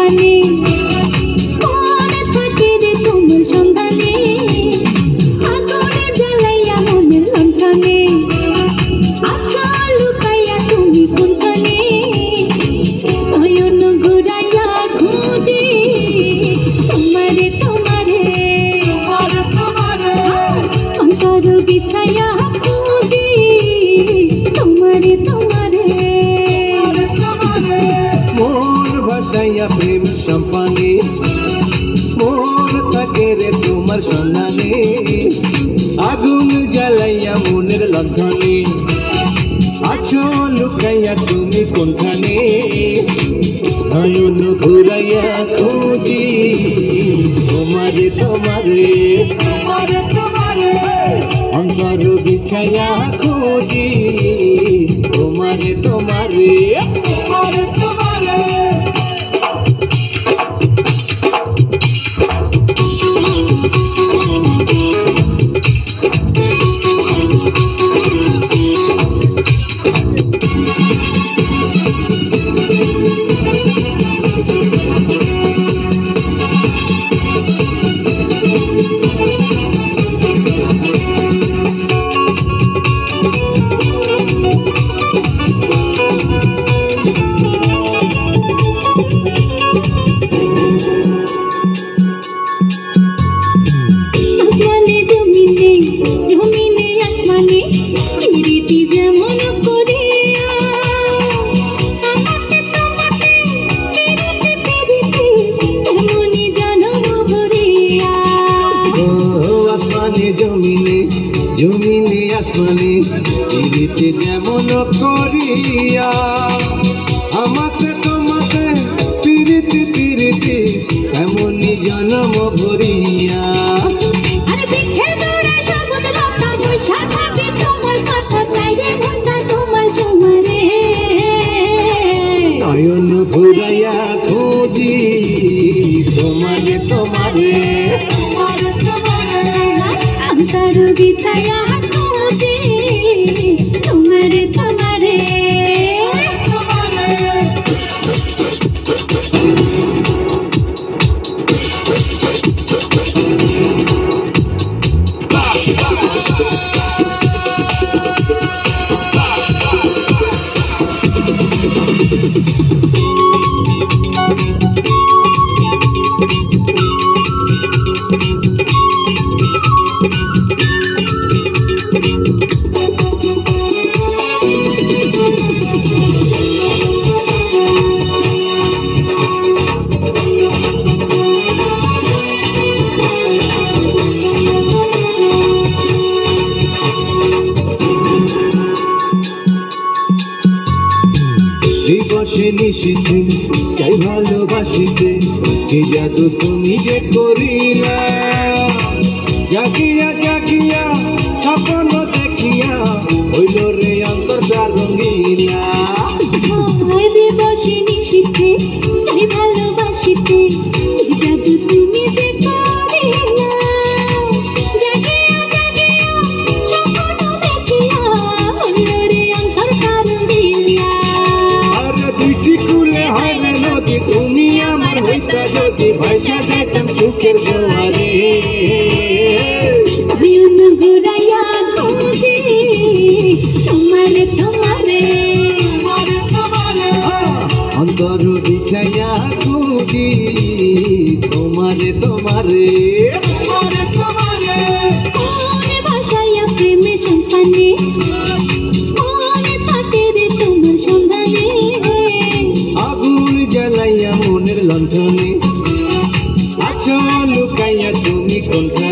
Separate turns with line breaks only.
সম্পানে মনে থাকে রে তোমার সন্ধানে আগুনে জ্বালাইয়া মনের লণ্ঠনে আচ্ছা লুকাইয়া তুমি কোনখানে নয়ন ঘুরাইয়া খুঁজি তোমারে তোমারে অন্তর বিছাইয়া খুঁজি তোমারে তোমারে
মোর ভাষাইয়া প্রেম সম্পানে মোর থাকে রে তোমার সন্ধানে আগুন জ্বালাইয়া মনের লণ্ঠনে আছো লুকাইয়া তুমি কোনখানে নয়ন ঘুরাইয়া খুঁজি তোমারে তোমারে অন্তর বিছাইয়া খুঁজি তোমারে তোমারে
আসমানে জমিনে জমিনে আসমানে প্রীতি যেমন করিয়া আমাতে তোমাতে প্রীতি প্রীতি তেমনি জনম ভরিয়া
আসমানে জমিনে জমিনে আসমানে প্রীতি যেমন করিয়া আমাতে তোমাতে প্রীতি প্রীতি এমনই জনম ভরিয়া
আরে দেখে দৌড়ে সবুজ লতা বৈশা থাকে তোমার কথা চাইরে মনটা তোমার জমারে
নয়ন ঘুরাইয়া খুঁজি তোমারে তোমারে
অন্তর বিছায়া খুঁজি তোমারে তোমারে
দিবসে নিশীথে চাই ভালোবাসিতে কি জাদু তুমি যে করিলা জাগিয়া জাগিয়া স্বপ্ন দেখিয়া হইল রে অন্তরটা রঙিলা
হায় দিবসে নিশীথে চাই ভালোবাসিতে এই জাদু তুমি যে করিলা জাগিয়া জাগিয়া স্বপ্ন দেখিয়া হইল রে অন্তরটা রঙিলা
আর দুইটি কুলে হয় রে নদী তুমি আমার হইতা যদি ভাইসা যাইতাম সুখের জোয়ারে
নয়ন ঘুরাইয়া খুঁজি তোমারে তোমারে
অন্তর বিছাইয়া খুঁজি তোমারে তোমারে
মনে ভাসাইয়া প্রেমে সম্পানে মনে থাকে রে তোমার সন্ধানে
আগুন জ্বালাইয়া মনের লণ্ঠনে আছো লুকাইয়া তুমি কোনখানে